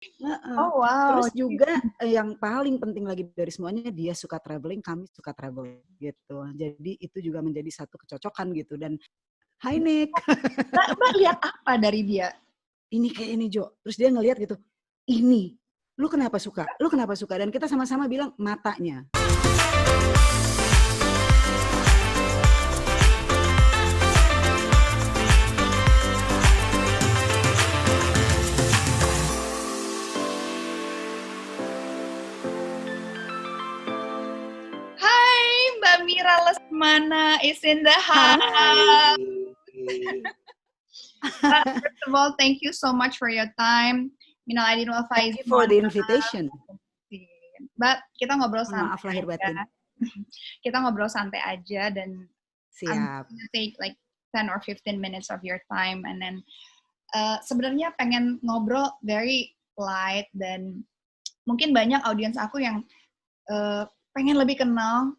Heeh. Oh wow. Terus juga yang paling penting lagi dari semuanya dia suka traveling, kami suka traveling gitu. Jadi itu juga menjadi satu kecocokan gitu dan "Hai Nick, Mbak lihat apa dari dia? ini kayak ini Jo." Terus dia ngelihat gitu, "Ini, lu kenapa suka? Lu kenapa suka?" Dan kita sama-sama bilang matanya. Hai, Mbak Mira Lesmana is in the house. Hai. First of all, thank you so much for your time. I didn't know if Thank you for the invitation. Mbak, kita ngobrol Mohon maaf santai lahir aja. batin. Kita ngobrol santai aja dan I'm Siap. gonna take like 10 or 15 minutes of your time and then sebenarnya pengen ngobrol very light dan mungkin banyak audiens aku yang pengen lebih kenal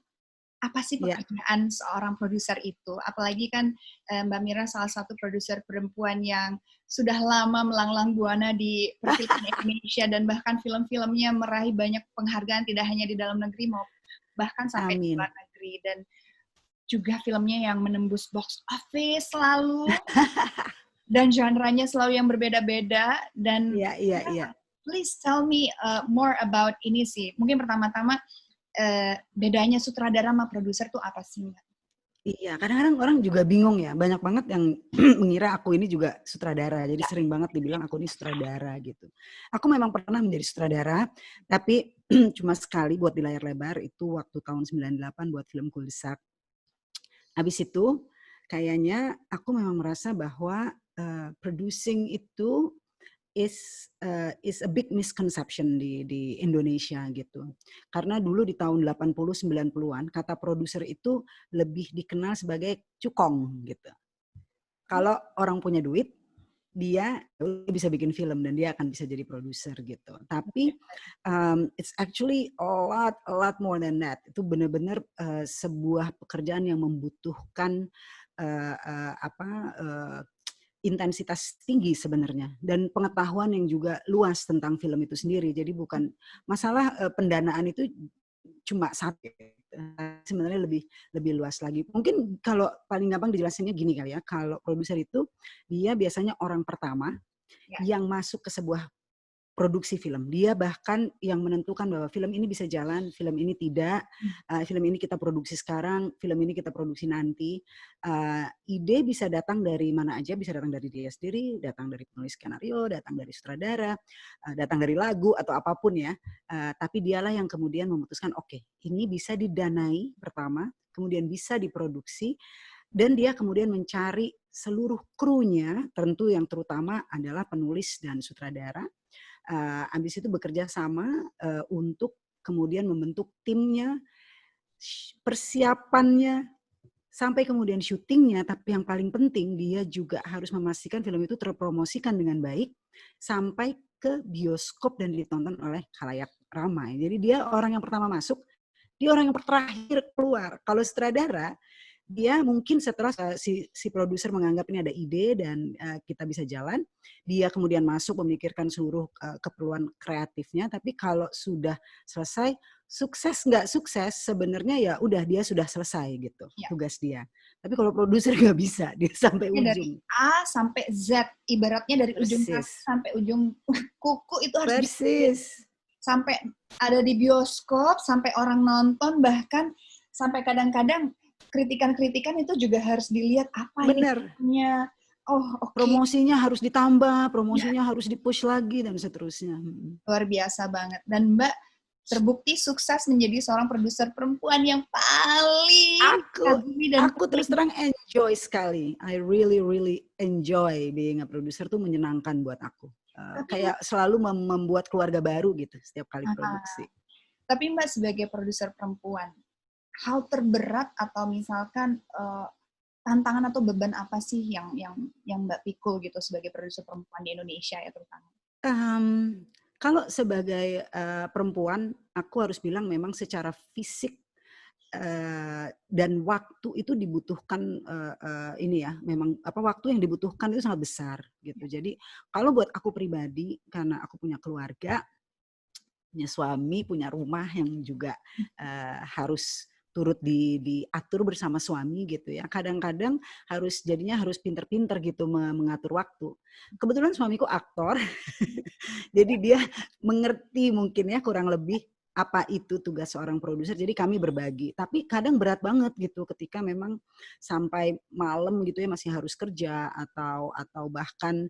apa sih pekerjaan seorang produser itu. Apalagi kan Mbak Mira salah satu produser perempuan yang sudah lama melanglang buana di perfilman Indonesia dan bahkan film-filmnya meraih banyak penghargaan tidak hanya di dalam negeri maupun bahkan sampai di luar negeri dan juga filmnya yang menembus box office selalu dan genre-nya selalu yang berbeda-beda dan please tell me more about ini sih. Mungkin pertama-tama bedanya sutradara sama produser tuh apa sih Mbak? Iya, kadang-kadang orang juga bingung ya. Banyak banget yang mengira aku ini juga sutradara. Jadi sering banget dibilang aku ini sutradara gitu. Aku memang pernah menjadi sutradara, tapi cuma sekali buat di layar lebar itu waktu tahun 98 buat film Kuldesak. Habis itu kayaknya aku memang merasa bahwa producing itu is a big misconception di Indonesia gitu. Karena dulu di tahun 80 90-an kata produser itu lebih dikenal sebagai cukong gitu. Kalau orang punya duit, dia bisa bikin film dan dia akan bisa jadi produser gitu. Tapi it's actually a lot more than that. Itu benar-benar sebuah pekerjaan yang membutuhkan intensitas tinggi sebenarnya dan pengetahuan yang juga luas tentang film itu sendiri. Jadi bukan masalah pendanaan itu cuma satu, sebenarnya lebih luas lagi. Mungkin kalau paling gampang dijelasinnya gini kali ya, kalau produser itu dia biasanya orang pertama yang masuk ke sebuah produksi film. Dia bahkan yang menentukan bahwa film ini bisa jalan, film ini tidak, film ini kita produksi sekarang, film ini kita produksi nanti. Ide bisa datang dari mana aja, bisa datang dari dia sendiri, datang dari penulis skenario, datang dari sutradara, datang dari lagu atau apapun ya. Tapi dialah yang kemudian memutuskan, oke, ini bisa didanai pertama, kemudian bisa diproduksi, dan dia kemudian mencari seluruh krunya, tentu yang terutama adalah penulis dan sutradara. Habis itu bekerja sama untuk kemudian membentuk timnya, persiapannya, sampai kemudian syutingnya. Tapi yang paling penting dia juga harus memastikan film itu terpromosikan dengan baik sampai ke bioskop dan ditonton oleh khalayak ramai. Jadi dia orang yang pertama masuk, dia orang yang terakhir keluar. Kalau sutradara, dia mungkin setelah si produser menganggap ini ada ide dan kita bisa jalan, dia kemudian masuk memikirkan seluruh keperluan kreatifnya. Tapi kalau sudah selesai, sukses nggak sukses sebenarnya ya udah dia sudah selesai gitu tugas dia. Tapi kalau produser nggak bisa, dia sampai ujung. Dari A sampai Z, ibaratnya dari ujung kaki sampai ujung kuku itu harus sampai ada di bioskop, sampai orang nonton, bahkan sampai kadang-kadang kritikan-kritikan itu juga harus dilihat apa ini. Promosinya harus ditambah, promosinya harus di-push lagi dan seterusnya. Luar biasa banget. Dan Mbak terbukti sukses menjadi seorang produser perempuan yang paling aku terus terang enjoy sekali. I really enjoy being a producer, tuh menyenangkan buat aku. Kayak selalu membuat keluarga baru gitu setiap kali produksi. Tapi Mbak sebagai produser perempuan, hal terberat atau misalkan tantangan atau beban apa sih yang Mbak pikul gitu sebagai produser perempuan di Indonesia ya terutama? Kalau sebagai perempuan, aku harus bilang memang secara fisik dan waktu itu dibutuhkan ini ya, memang waktu yang dibutuhkan itu sangat besar gitu. Jadi kalau buat aku pribadi, karena aku punya keluarga, punya suami, punya rumah yang juga harus turut diatur bersama suami gitu ya. Kadang-kadang jadinya harus pinter-pinter gitu mengatur waktu. Kebetulan suamiku aktor, jadi dia mengerti mungkin ya kurang lebih apa itu tugas seorang produser. Jadi kami berbagi. Tapi kadang berat banget gitu ketika memang sampai malam gitu ya masih harus kerja atau bahkan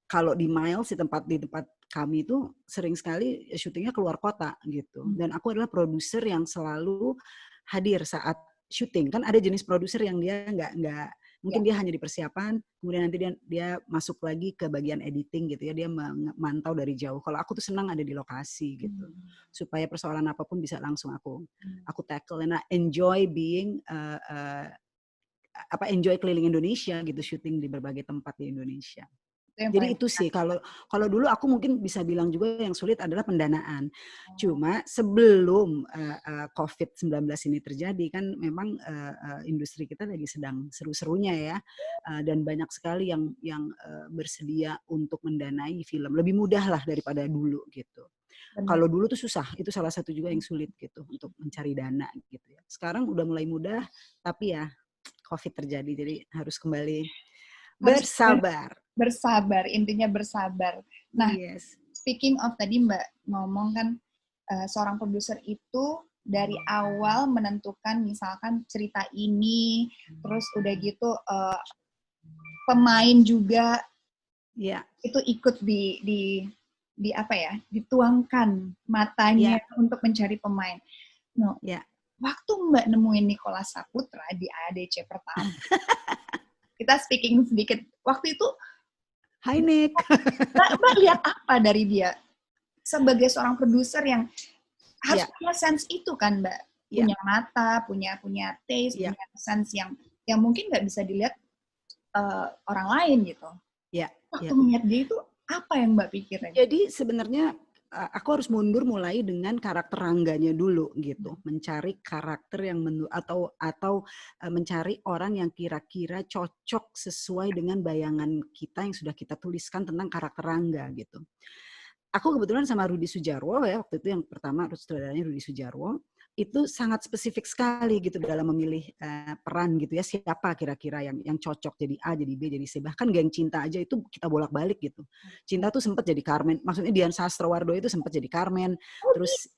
kalau di Miles di tempat kami itu sering sekali syutingnya keluar kota gitu. Dan aku adalah produser yang selalu hadir saat syuting. Kan ada jenis produser yang dia nggak mungkin dia hanya di persiapan, kemudian nanti dia masuk lagi ke bagian editing gitu ya, dia memantau dari jauh. Kalau aku tuh senang ada di lokasi gitu, supaya persoalan apapun bisa langsung aku tackle. And I enjoy being enjoy keliling Indonesia gitu, syuting di berbagai tempat di Indonesia. Jadi itu sih kalau dulu aku mungkin bisa bilang juga yang sulit adalah pendanaan. Cuma sebelum COVID-19 ini terjadi kan memang industri kita lagi sedang seru-serunya ya, dan banyak sekali yang bersedia untuk mendanai film. Lebih mudah lah daripada dulu gitu. Kalau dulu tuh susah, itu salah satu juga yang sulit gitu untuk mencari dana gitu ya. Sekarang udah mulai mudah, tapi ya COVID terjadi jadi harus kembali bersabar. Intinya bersabar. Nah, speaking of tadi Mbak ngomong kan seorang produser itu dari awal menentukan misalkan cerita ini, terus udah gitu pemain juga itu ikut di apa ya, dituangkan matanya untuk mencari pemain. Waktu Mbak nemuin Nicholas Saputra di AADC pertama, kita speaking sedikit, waktu itu Hai Nick. Mbak lihat apa dari dia? Sebagai seorang produser yang harus punya sense itu kan Mbak? Punya mata, punya taste, punya sense yang mungkin nggak bisa dilihat orang lain gitu. Waktu melihat dia itu, apa yang Mbak pikirin? Jadi sebenarnya aku harus mundur mulai dengan karakter Rangganya dulu gitu, mencari karakter yang atau mencari orang yang kira-kira cocok sesuai dengan bayangan kita yang sudah kita tuliskan tentang karakter Rangga gitu. Aku kebetulan sama Rudi Sudjarwo ya, waktu itu yang pertama sutradaranya Rudi Sudjarwo, itu sangat spesifik sekali gitu dalam memilih peran gitu ya, siapa kira-kira yang cocok jadi A, jadi B, jadi C. Bahkan Geng Cinta aja itu kita bolak-balik gitu. Cinta tuh sempat jadi Carmen, maksudnya Dian Sastrowardo itu sempat jadi Carmen, terus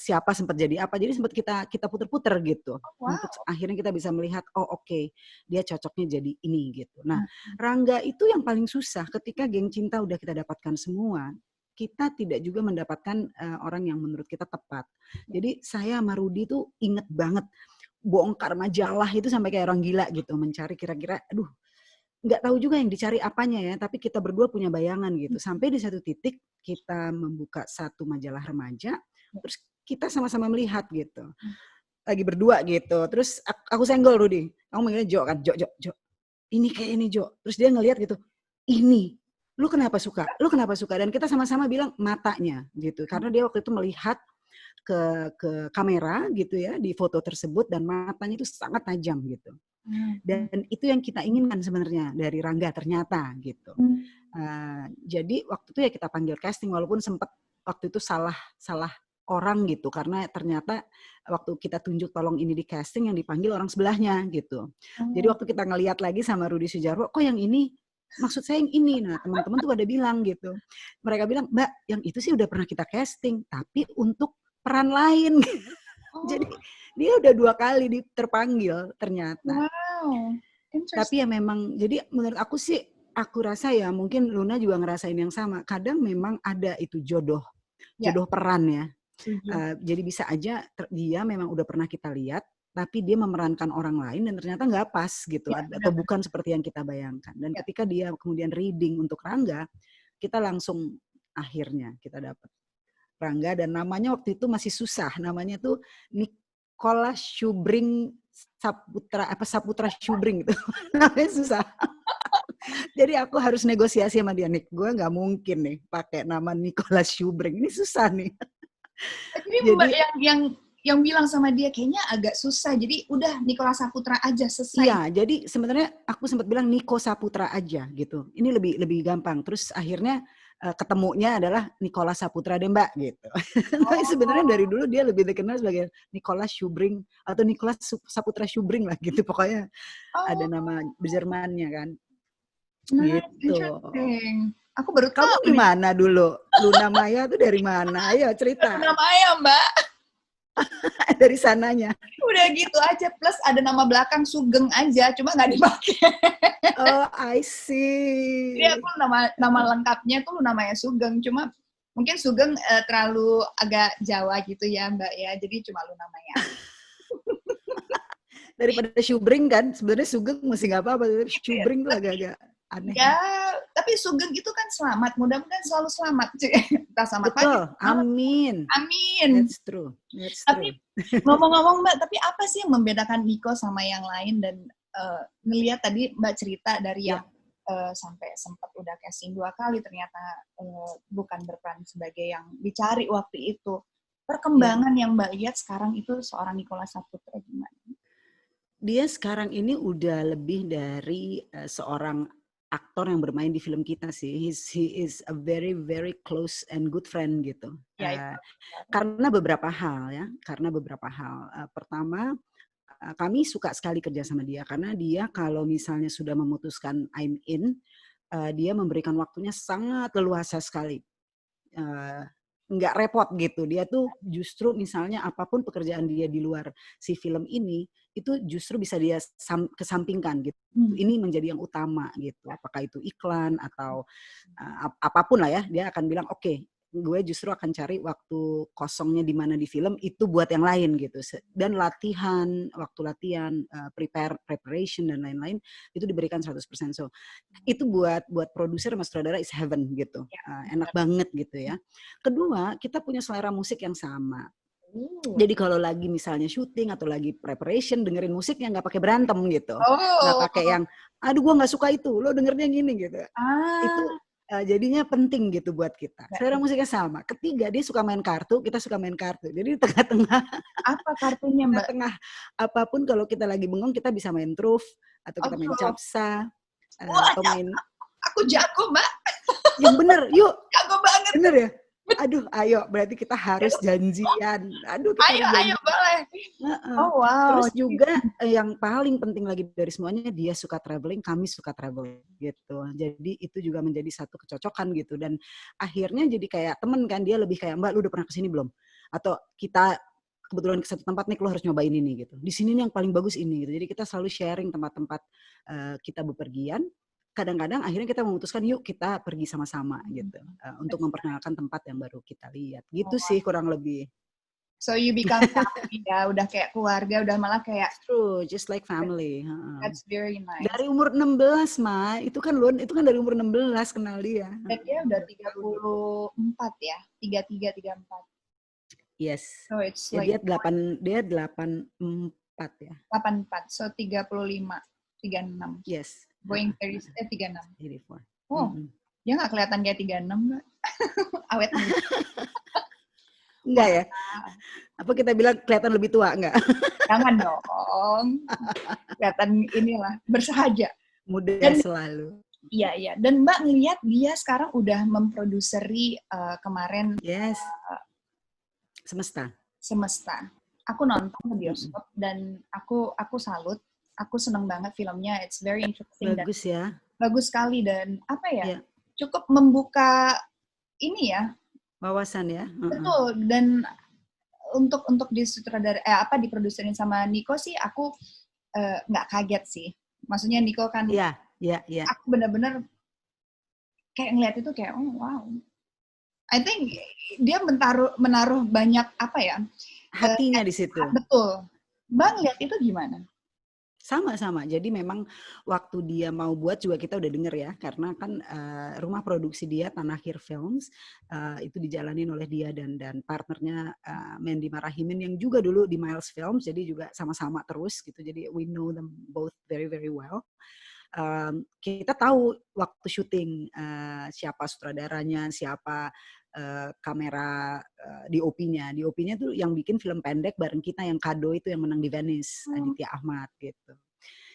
siapa sempat jadi apa, jadi sempat kita puter-puter gitu. Untuk akhirnya kita bisa melihat, oke, dia cocoknya jadi ini gitu. Nah, Rangga itu yang paling susah ketika Geng Cinta udah kita dapatkan semua, kita tidak juga mendapatkan orang yang menurut kita tepat. Jadi saya sama Rudi tuh inget banget bongkar majalah itu sampai kayak orang gila gitu, mencari kira-kira, nggak tahu juga yang dicari apanya ya, tapi kita berdua punya bayangan gitu. Sampai di satu titik kita membuka satu majalah remaja, terus kita sama-sama melihat gitu, lagi berdua gitu. Terus aku senggol Rudi, kamu manggilnya Jo kan, Jo, ini kayak ini Jo. Terus dia ngelihat gitu, ini. Lu kenapa suka? Dan kita sama-sama bilang matanya gitu. Karena dia waktu itu melihat ke kamera gitu ya di foto tersebut dan matanya itu sangat tajam gitu. Dan itu yang kita inginkan sebenarnya dari Rangga ternyata gitu. Jadi waktu itu ya kita panggil casting walaupun sempat waktu itu salah orang gitu karena ternyata waktu kita tunjuk tolong ini di casting yang dipanggil orang sebelahnya gitu. Jadi waktu kita ngelihat lagi sama Rudi Sudjarwo, kok yang ini maksud saya yang ini. Nah teman-teman tuh pada bilang gitu, mereka bilang Mbak yang itu sih udah pernah kita casting tapi untuk peran lain. Jadi dia udah 2 kali terpanggil ternyata. Tapi ya memang jadi menurut aku sih, aku rasa ya mungkin Luna juga ngerasain yang sama, kadang memang ada itu jodoh peran ya. Jadi bisa aja dia memang udah pernah kita lihat tapi dia memerankan orang lain dan ternyata nggak pas gitu atau bukan seperti yang kita bayangkan. Dan ketika dia kemudian reading untuk Rangga, kita langsung akhirnya kita dapat Rangga dan namanya waktu itu masih susah. Namanya tuh Nicholas Schubring Saputra Schubring gitu. Namanya susah. Jadi aku harus negosiasi sama dia, Nick. Gue nggak mungkin nih pakai nama Nicholas Schubring. Ini susah nih. Jadi Mbak yang bilang sama dia kayaknya agak susah. Jadi udah Nicholas Saputra aja selesai. Iya, jadi sebenarnya aku sempat bilang Nico Saputra aja gitu. Ini lebih gampang. Terus akhirnya ketemunya adalah Nicholas Saputra deh Mbak gitu. Tapi sebenarnya dari dulu dia lebih dikenal sebagai Nicholas Schubring atau Nicholas Saputra Schubring lah gitu. Pokoknya ada nama Jermannya kan. Nice, Gitu. interesting. Aku baru Kamu tahu nih. gimana dulu? Luna Maya tuh dari mana? Ayo cerita. Nama ayah Mbak. Dari sananya. Udah gitu aja. Plus ada nama belakang Sugeng aja. Cuma nggak dipakai. Oh, I see. Jadi aku nama lengkapnya tuh namanya Sugeng. Cuma mungkin Sugeng terlalu agak Jawa gitu ya Mbak ya. Jadi cuma Luna Maya. Daripada Schubring kan, sebenarnya Sugeng masih nggak apa-apa. Schubring tuh agak-agak aneh. Ya, tapi Sugeng itu kan selamat. Mudah-mudahan selalu selamat. Kita selamat pagi. Betul, amin. Amin. That's true. Tapi ngomong-ngomong Mbak, tapi apa sih yang membedakan Nico sama yang lain? Dan ngelihat tadi Mbak cerita dari yang sampai sempat udah casting 2 kali, ternyata bukan berperan sebagai yang dicari waktu itu. Perkembangan yang Mbak lihat sekarang itu seorang Nicholas Saputra gimana? Dia sekarang ini udah lebih dari seorang aktor yang bermain di film kita sih. He is a very very close and good friend gitu. Ya, karena beberapa hal ya. Pertama, kami suka sekali kerja sama dia karena dia kalau misalnya sudah memutuskan I'm in, dia memberikan waktunya sangat leluasa sekali. Nggak repot gitu. Dia tuh justru misalnya apapun pekerjaan dia di luar si film ini, itu justru bisa dia kesampingkan gitu. Ini menjadi yang utama gitu. Apakah itu iklan atau apapun lah ya, dia akan bilang oke, gue justru akan cari waktu kosongnya di mana di film itu buat yang lain gitu. Dan waktu latihan, preparation dan lain-lain itu diberikan 100%. So itu buat produser sama sutradara is heaven gitu. Enak banget gitu ya. Kedua, kita punya selera musik yang sama. Jadi kalau lagi misalnya syuting atau lagi preparation dengerin musiknya nggak pakai berantem gitu, nggak pakai yang, aduh gue nggak suka itu, lo dengernya gini gitu. Itu jadinya penting gitu buat kita. Selera musiknya sama. Ketiga, dia suka main kartu, kita suka main kartu. Jadi di tengah-tengah. Apa kartunya Mbak? Tengah apapun kalau kita lagi bengong kita bisa main truf atau kita main capsa atau main. Aku jago Mbak. Yang bener, yuk. Jago banget. Bener ya? Aduh, ayo, berarti kita harus janjian. Aduh, kita ayo boleh. Oh wow. Terus juga yang paling penting lagi dari semuanya, dia suka traveling, kami suka traveling gitu. Jadi itu juga menjadi satu kecocokan gitu. Dan akhirnya jadi kayak temen kan, dia lebih kayak, Mbak lu udah pernah kesini belum? Atau kita kebetulan ke satu tempat nih, lo harus nyobain ini gitu. Di sini nih yang paling bagus ini gitu. Jadi kita selalu sharing tempat-tempat kita bepergian. Kadang-kadang akhirnya kita memutuskan yuk kita pergi sama-sama gitu untuk memperkenalkan tempat yang baru kita lihat gitu sih kurang lebih. So you become family ya, udah kayak keluarga, udah malah kayak true, just like family. That's very nice. Dari umur 16 Ma, itu kan dari umur 16 kenal dia. Dia udah 34 ya, 33 34. Yes. So it's ya, like dia 84 ya. 84, so 35, 36. Yes. Going 36. 84. Oh, dia nggak kelihatan kayak 36 Mbak. Awet muda. Enggak ya? Apa kita bilang kelihatan lebih tua enggak? Jangan dong. Kelihatan inilah bersahaja. Muda selalu. Iya. Dan Mbak ngelihat dia sekarang udah memproduseri kemarin. Yes. Semesta. Aku nonton ke bioskop dan aku salut. Aku seneng banget filmnya. It's very interesting. Bagus ya. Bagus sekali dan apa ya? Cukup membuka ini ya. Wawasan ya. Betul. Dan untuk diproduserin sama Nico sih aku nggak kaget sih. Maksudnya Nico kan. Iya. Aku benar-benar kayak ngeliat itu kayak oh wow. I think dia menaruh banyak apa ya? Hatinya di situ. Betul. Bang lihat itu gimana? Sama. Jadi memang waktu dia mau buat juga kita udah denger ya. Karena kan rumah produksi dia Tanahir Films itu dijalanin oleh dia dan partnernya Mandy Marahimin yang juga dulu di Miles Films. Jadi juga sama-sama terus gitu. Jadi we know them both very very well. Kita tahu waktu syuting siapa sutradaranya, siapa kamera DOP-nya. DOP-nya tuh yang bikin film pendek bareng kita yang Kado itu yang menang di Venice, Aditya Ahmad gitu.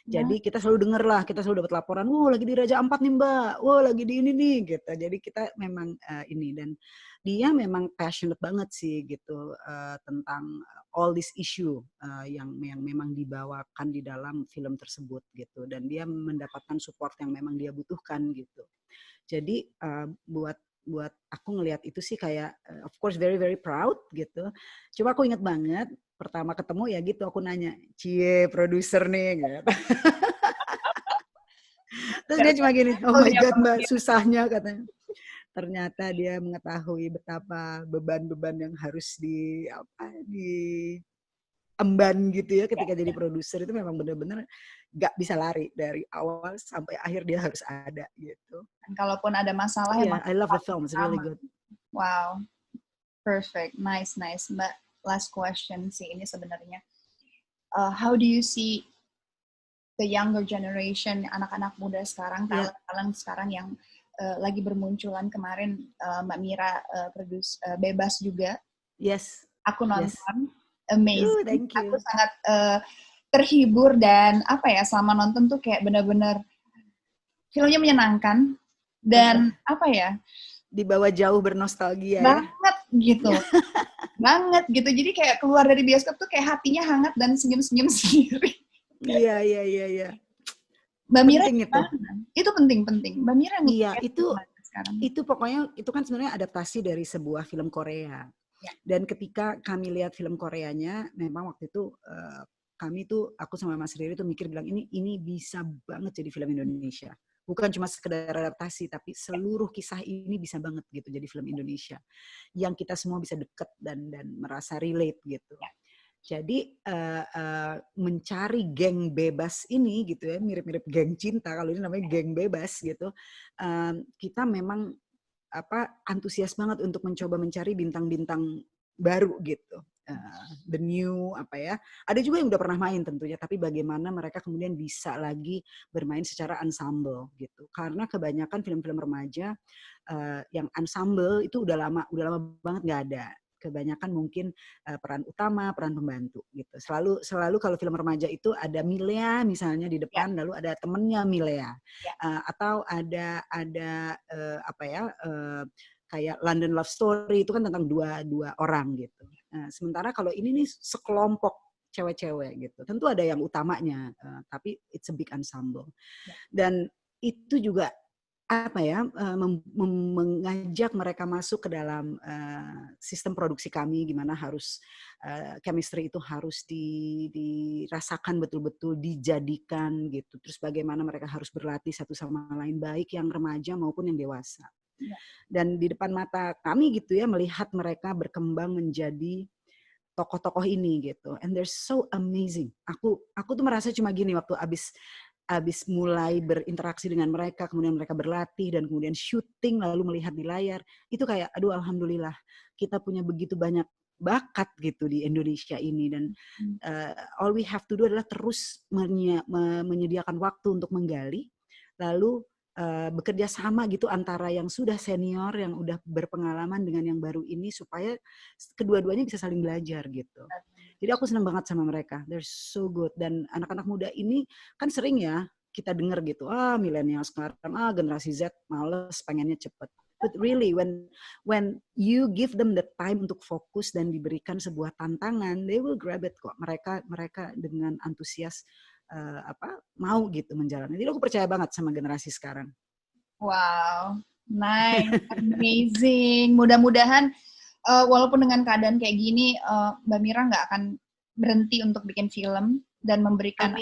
Jadi kita selalu denger lah, kita selalu dapat laporan, wah lagi di Raja Ampat nih Mbak, wah lagi di ini nih gitu. Jadi kita memang ini, dan dia memang passionate banget sih gitu tentang all this issue yang memang dibawakan di dalam film tersebut gitu. Dan dia mendapatkan support yang memang dia butuhkan gitu. Jadi buat aku ngelihat itu sih kayak of course very very proud gitu. Coba aku ingat banget pertama ketemu ya gitu, aku nanya, cie produser nih gitu. Terus dia cuma gini, oh my god Mbak susahnya katanya. Ternyata dia mengetahui betapa beban-beban yang harus diemban gitu ya ketika jadi produser, itu memang benar-benar gak bisa lari dari awal sampai akhir, dia harus ada gitu. Dan kalaupun ada masalah yeah, I love the film, it's really good. Wow, perfect, nice. Mbak, last question sih ini sebenarnya. How do you see the younger generation, anak-anak muda sekarang, talent sekarang yang lagi bermunculan? Kemarin Mbak Mira produce Bebas juga. Yes. Aku nonton, amazing. Thank you. Aku sangat terhibur dan apa ya, selama nonton tuh kayak benar-benar filmnya menyenangkan dan apa ya, dibawa jauh bernostalgia banget gitu. Banget gitu. Jadi kayak keluar dari bioskop tuh kayak hatinya hangat dan senyum-senyum sendiri. Iya. Mbak Mira penting itu penting. Mbak Mira iya, itu pokoknya itu kan sebenarnya adaptasi dari sebuah film Korea. Ya. Dan ketika kami lihat film Koreanya, memang waktu itu kami tuh, aku sama Mas Riri tuh mikir bilang ini bisa banget jadi film Indonesia. Bukan cuma sekedar adaptasi, tapi seluruh kisah ini bisa banget gitu jadi film Indonesia. Yang kita semua bisa deket dan merasa relate gitu. Ya. Jadi mencari geng bebas ini gitu ya, mirip-mirip geng cinta, kalau ini namanya geng bebas gitu. Kita memang antusias banget untuk mencoba mencari bintang-bintang baru gitu. The new ada juga yang udah pernah main tentunya, tapi bagaimana mereka kemudian bisa lagi bermain secara ensemble gitu, karena kebanyakan film-film remaja yang ensemble itu udah lama banget nggak ada. Kebanyakan mungkin peran utama, peran pembantu gitu. Selalu kalau film remaja itu ada Milea misalnya di depan, lalu ada temennya Milea, atau ada kayak London Love Story, itu kan tentang dua orang gitu. Sementara kalau ini nih sekelompok cewek-cewek gitu. Tentu ada yang utamanya, tapi it's a big ensemble. Dan itu juga mengajak mereka masuk ke dalam sistem produksi kami, gimana harus chemistry itu harus dirasakan betul-betul, dijadikan gitu. Terus bagaimana mereka harus berlatih satu sama lain, baik yang remaja maupun yang dewasa. Dan di depan mata kami gitu ya, melihat mereka berkembang menjadi tokoh-tokoh ini gitu. And they're so amazing. Aku tuh merasa cuma gini waktu abis mulai berinteraksi dengan mereka, kemudian mereka berlatih dan kemudian syuting lalu melihat di layar, itu kayak aduh alhamdulillah kita punya begitu banyak bakat gitu di Indonesia ini. Dan all we have to do adalah terus menyediakan waktu untuk menggali, lalu bekerja sama gitu antara yang sudah senior, yang udah berpengalaman dengan yang baru ini, supaya kedua-duanya bisa saling belajar gitu. Jadi aku senang banget sama mereka, they're so good. Dan anak-anak muda ini kan sering ya kita dengar gitu, milenial sekarang, generasi Z males, pengennya cepet. But really when you give them the time untuk fokus dan diberikan sebuah tantangan, they will grab it kok. Mereka dengan antusias mau gitu menjalani. Jadi aku percaya banget sama generasi sekarang. Wow, nice, amazing. Mudah-mudahan walaupun dengan keadaan kayak gini, Mbak Mira nggak akan berhenti untuk bikin film dan memberikan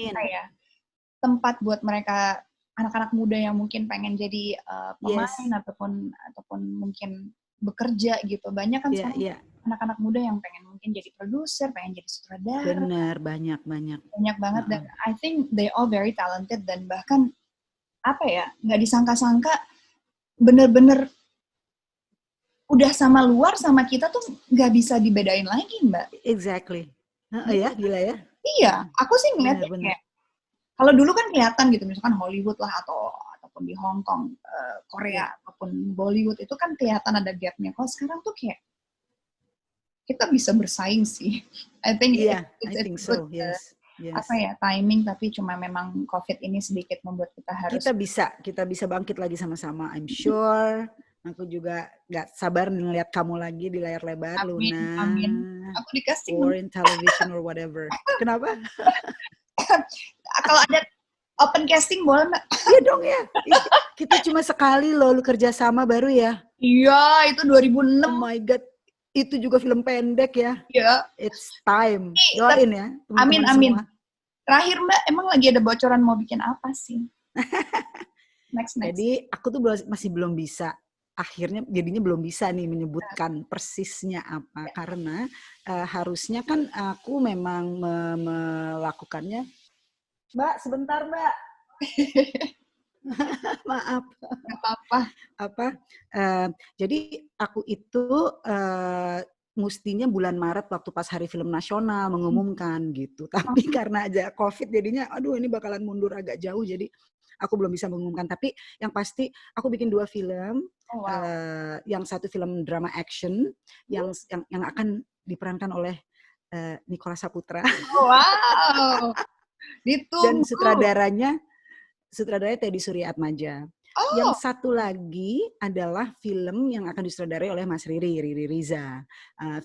tempat buat mereka, anak-anak muda yang mungkin pengen jadi pemain ataupun mungkin bekerja gitu. Banyak kan anak-anak muda yang pengen mungkin jadi produser, pengen jadi sutradara. Benar, banyak banget. Dan I think they all very talented, dan bahkan nggak disangka-sangka bener-bener udah sama luar sama kita tuh nggak bisa dibedain lagi, Mbak. Exactly. Ya, gila ya. Iya, aku sih ngeliatnya kayak kalau dulu kan kelihatan gitu, misalkan Hollywood lah ataupun ataupun di Hong Kong, Korea ataupun Bollywood itu kan kelihatan ada gapnya. Kalau sekarang tuh kayak kita bisa bersaing sih. I think it's so. good, Yes. apa ya, timing, tapi cuma memang COVID ini sedikit membuat kita harus kita bisa bangkit lagi sama-sama, I'm sure. Aku juga nggak sabar ngeliat kamu lagi di layar lebar, Luna. Amin. Aku dikasih or in television or whatever. Kenapa? Kalau ada open casting boleh nggak? Iya dong ya. Kita cuma sekali loh lu kerja sama baru ya. Iya, itu 2006. Oh my God. Itu juga film pendek ya. Iya. It's time. Doain ya. Amin. Semua. Terakhir Mbak, emang lagi ada bocoran mau bikin apa sih? Next. Jadi aku tuh masih belum bisa. Akhirnya jadinya belum bisa nih menyebutkan persisnya apa. Karena harusnya kan aku memang melakukannya. Mbak, sebentar Mbak. Maaf. Nggak apa-apa. Jadi aku itu mestinya bulan Maret waktu pas Hari Film Nasional mengumumkan gitu. Tapi karena aja COVID jadinya aduh ini bakalan mundur agak jauh jadi aku belum bisa mengumumkan. Tapi yang pasti aku bikin 2 film. Yang satu film drama action yang akan diperankan oleh Nichola Saputra. Wow. Dan sutradaranya Teddy Suryaatmaja. Yang satu lagi adalah film yang akan disutradarai oleh Mas Riri Riza.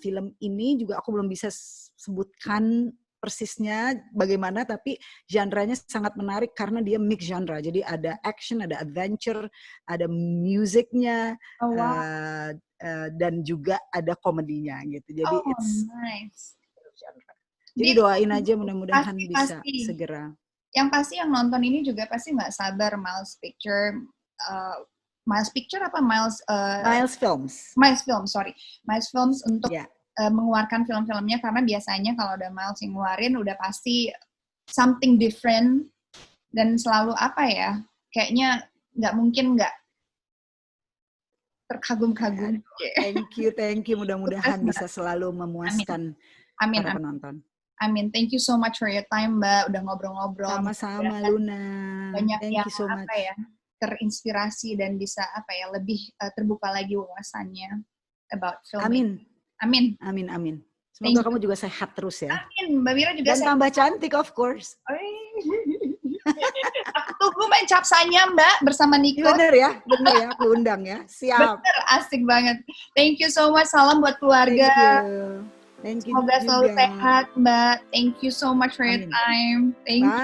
Film ini juga aku belum bisa sebutkan persisnya bagaimana, tapi genre-nya sangat menarik karena dia mix genre. Jadi ada action, ada adventure, ada musiknya, dan juga ada komedinya gitu. Jadi nice. Jadi doain aja mudah-mudahan bisa segera. Yang pasti yang nonton ini juga pasti nggak sabar Miles Picture apa Miles Films. Miles Films untuk mengeluarkan film-filmnya, karena biasanya kalau udah Miles yang ngeluarin udah pasti something different dan selalu apa ya, kayaknya nggak mungkin nggak terkagum-kagum. Thank you. Mudah-mudahan bisa selalu memuaskan para penonton. Amin. Thank you so much for your time, Mbak. Udah ngobrol-ngobrol. Sama-sama, Luna. Banyak Thank yang you so much. Terinspirasi dan bisa lebih terbuka lagi wawasannya about film. Amin. Semoga kamu juga sehat terus ya. Amin. Mbak Mira juga sehat. Dan tambah cantik, of course. Aku tunggu main capsanya, Mbak, bersama Niko. Bener ya, aku undang ya. Siap. Bener, asik banget. Thank you so much. Salam buat keluarga. Thank you. Semoga selalu sehat, Mbak. Thank you so much for your time. Thank you.